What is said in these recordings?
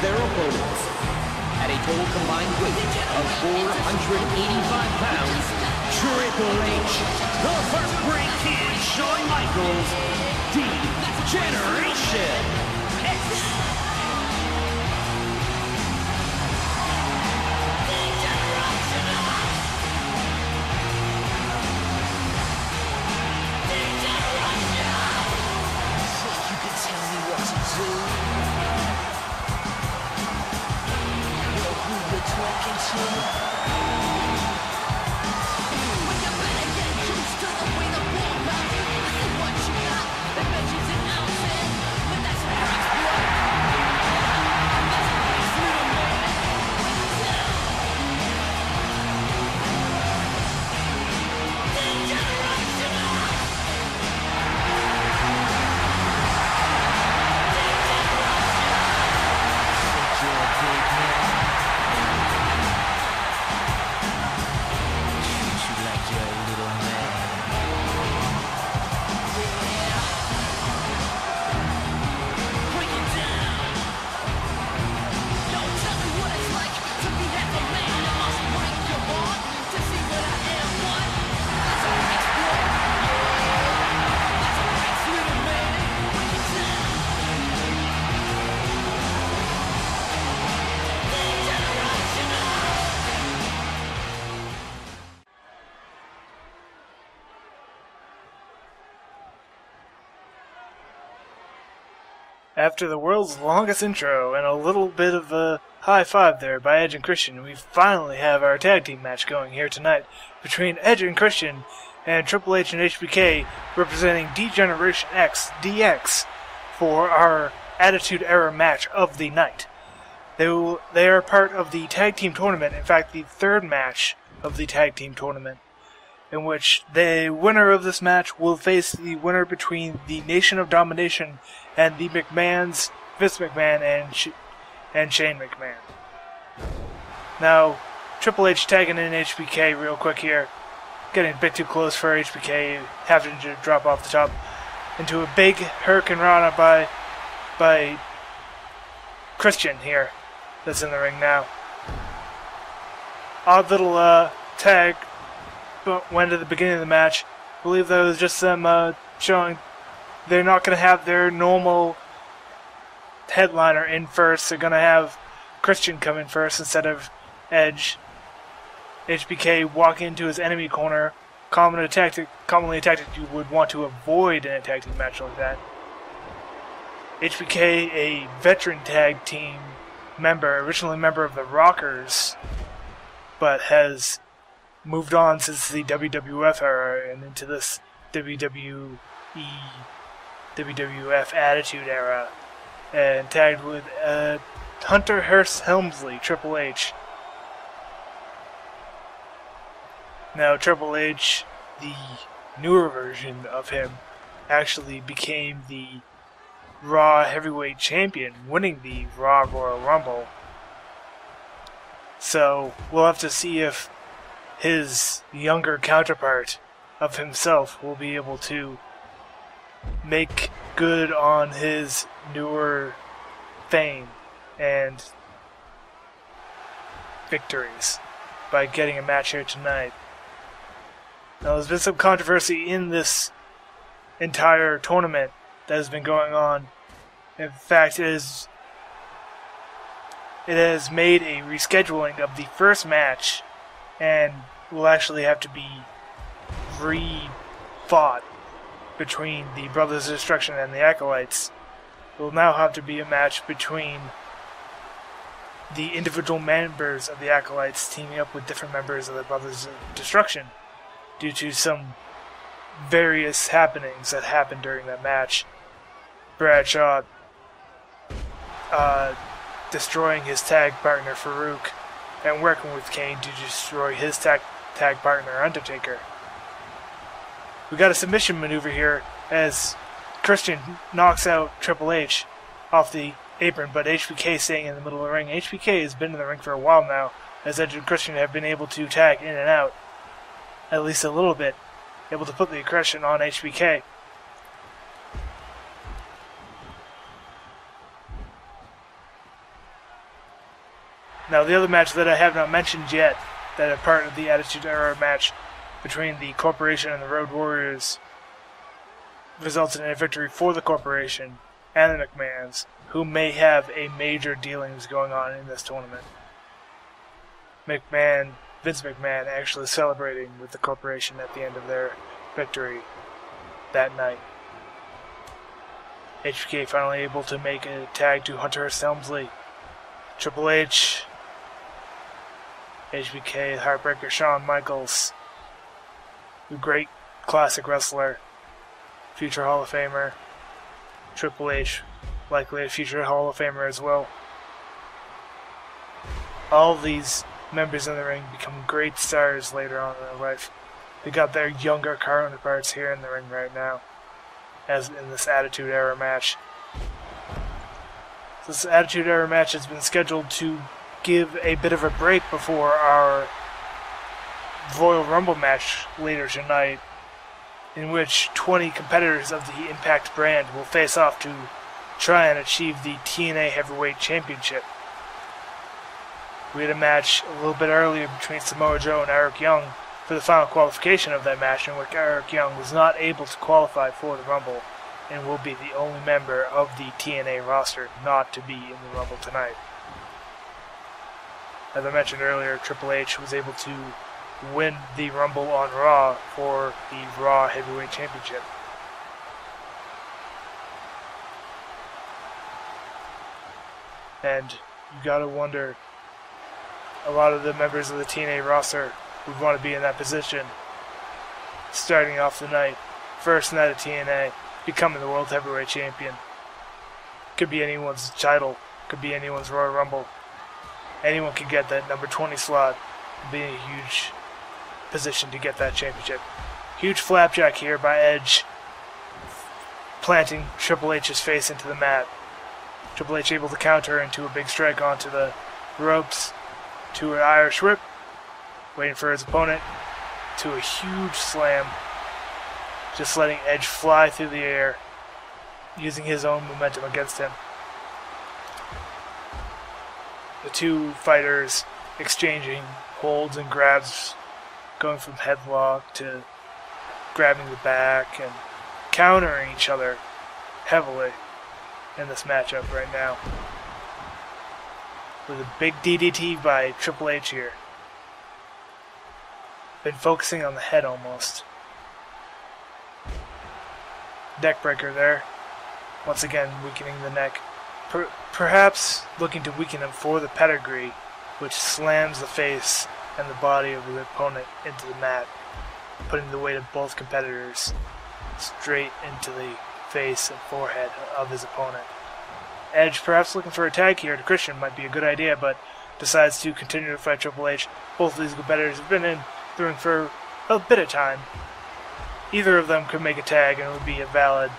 Their opponents, at a total combined weight of 485 pounds, Triple H, the Heartbreak Kid, Shawn Michaels, D-Generation X. You can tell me what to do. Talking to when you better get used to the way the war runs. This is what you got. The measures in ounces, but that's where it's blood. That's nice, little man. After the world's longest intro and a little bit of a high five there by Edge and Christian, we finally have our tag team match going here tonight between Edge and Christian and Triple H and HBK, representing D-Generation X, DX, for our Attitude Era match of the night. They are part of the tag team tournament, in fact the third match of the tag team tournament, in which the winner of this match will face the winner between the Nation of Domination and the McMahons, Vince McMahon and Shane McMahon. Now, Triple H tagging in HBK real quick here, getting a bit too close for HBK, having to drop off the top into a big Hurricane Rana by Christian here, that's in the ring now. Odd little tag went at the beginning of the match. I believe that was just them showing they're not going to have their normal headliner in first. They're going to have Christian come in first instead of Edge. HBK walk into his enemy corner. Commonly a tactic you would want to avoid in a tag team match like that. HBK, a veteran tag team member, originally a member of the Rockers, but has moved on since the WWF era and into this WWF Attitude Era, and tagged with Hunter Hearst Helmsley, Triple H. Now, Triple H, the newer version of him, actually became the Raw Heavyweight Champion, winning the Raw Royal Rumble. So, we'll have to see if his younger counterpart of himself will be able to make good on his newer fame and victories by getting a match here tonight. Now, there's been some controversy in this entire tournament that has been going on. In fact, it has made a rescheduling of the first match and will actually have to be re-fought between the Brothers of Destruction and the Acolytes. It will now have to be a match between the individual members of the Acolytes teaming up with different members of the Brothers of Destruction due to some various happenings that happened during that match. Bradshaw destroying his tag partner Farouk and working with Kane to destroy his tag partner Undertaker. We got a submission maneuver here as Christian knocks out Triple H off the apron, but HBK staying in the middle of the ring. HBK has been in the ring for a while now, as Edge and Christian have been able to tag in and out, at least a little bit, able to put the aggression on HBK. Now, the other match that I have not mentioned yet, that are part of the Attitude Era match between the Corporation and the Road Warriors, resulted in a victory for the Corporation and the McMahons, who may have a major dealings going on in this tournament. Vince McMahon actually celebrating with the Corporation at the end of their victory that night. HBK finally able to make a tag to Hunter S. Helmsley. Triple H, HBK, Heartbreaker Shawn Michaels, a great classic wrestler, future Hall of Famer. Triple H, likely a future Hall of Famer as well. All of these members in the ring become great stars later on in their life. They got their younger counterparts here in the ring right now, as in this Attitude Era match. This Attitude Era match has been scheduled to give a bit of a break before our Royal Rumble match later tonight, in which 20 competitors of the Impact brand will face off to try and achieve the TNA Heavyweight Championship. We had a match a little bit earlier between Samoa Joe and Eric Young for the final qualification of that match, in which Eric Young was not able to qualify for the Rumble and will be the only member of the TNA roster not to be in the Rumble tonight. As I mentioned earlier, Triple H was able to win the Rumble on Raw for the Raw Heavyweight Championship. And you gotta wonder, a lot of the members of the TNA roster would want to be in that position, starting off the night, first night of TNA, becoming the World Heavyweight Champion. Could be anyone's title, could be anyone's Royal Rumble. Anyone can get that number 20 slot, be a huge position to get that championship. Huge flapjack here by Edge, planting Triple H's face into the mat. Triple H able to counter into a big strike onto the ropes, to an Irish whip, waiting for his opponent, to a huge slam, just letting Edge fly through the air, using his own momentum against him. The two fighters exchanging holds and grabs, going from headlock to grabbing the back and countering each other heavily in this matchup right now. With a big DDT by Triple H here. Been focusing on the head almost. Neck breaker there. Once again weakening the neck. Perhaps looking to weaken him for the pedigree, which slams the face and the body of the opponent into the mat, putting the weight of both competitors straight into the face and forehead of his opponent. Edge, perhaps looking for a tag here to Christian, might be a good idea, but decides to continue to fight Triple H. Both of these competitors have been in the ring for a bit of time. Either of them could make a tag, and it would be a valid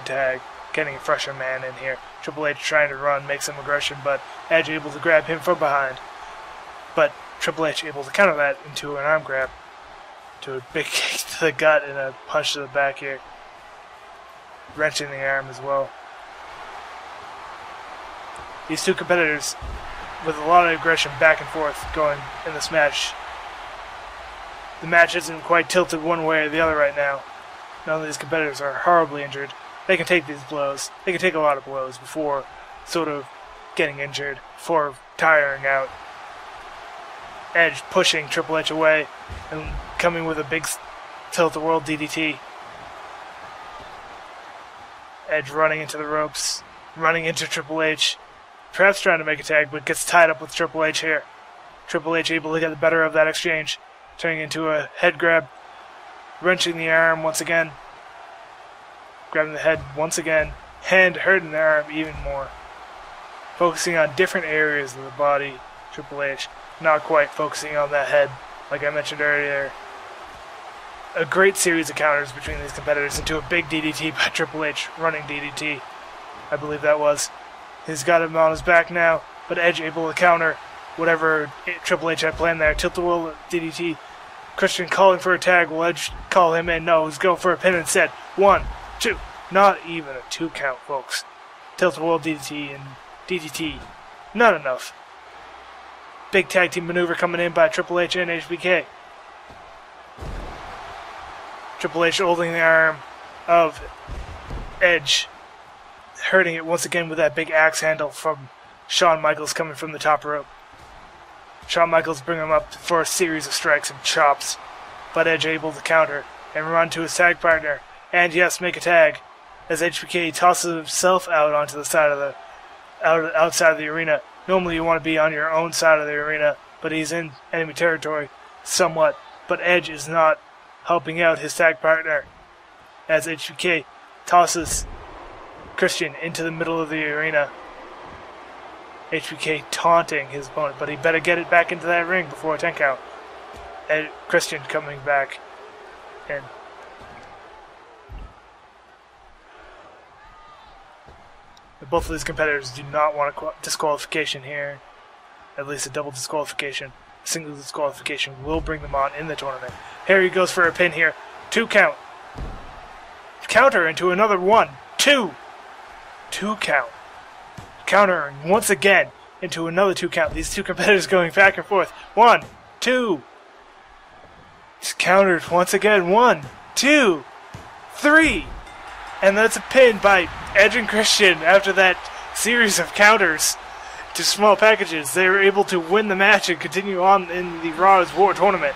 tag, getting a fresher man in here. Triple H trying to run, make some aggression, but Edge able to grab him from behind. But Triple H able to counter that into an arm grab, to a big kick to the gut and a punch to the back here. Wrenching the arm as well. These two competitors, with a lot of aggression back and forth going in this match. the match isn't quite tilted one way or the other right now. None of these competitors are horribly injured. They can take these blows. They can take a lot of blows before sort of getting injured, before tiring out. Edge pushing Triple H away and coming with a big tilt-the-world DDT. Edge running into the ropes, running into Triple H, perhaps trying to make a tag, but gets tied up with Triple H here. Triple H able to get the better of that exchange, turning into a head grab, wrenching the arm once again, grabbing the head once again, and hurting the arm even more. Focusing on different areas of the body, Triple H, not quite focusing on that head, like I mentioned earlier. A great series of counters between these competitors into a big DDT by Triple H, running DDT, I believe that was. He's got him on his back now, but Edge able to counter whatever Triple H had planned there. Tilt-the-world DDT. Christian calling for a tag. Will Edge call him in? No, he's going for a pin instead. 1, 2. Not even a 2 count, folks. Tilt-the-world DDT and DDT. Not enough. Big tag team maneuver coming in by Triple H and HBK. Triple H holding the arm of Edge, hurting it once again with that big axe handle from Shawn Michaels coming from the top rope. Shawn Michaels bring him up for a series of strikes and chops, but Edge able to counter and run to his tag partner, and yes, make a tag, as HBK tosses himself out onto the side of the outside of the arena. Normally you want to be on your own side of the arena, but he's in enemy territory somewhat, but Edge is not helping out his tag partner as HBK tosses Christian into the middle of the arena. HBK taunting his opponent, but he better get it back into that ring before a 10 count. And Christian coming back and both of these competitors do not want a disqualification here. At least a double disqualification. A single disqualification will bring them on in the tournament. Here he goes for a pin here. 2 count. Counter into another 1, 2. 2 count. Countering once again into another 2 count. These two competitors going back and forth. 1, 2. He's countered once again. 1, 2, 3. And that's a pin by Edge and Christian after that series of counters to small packages. They were able to win the match and continue on in the Raw's War tournament.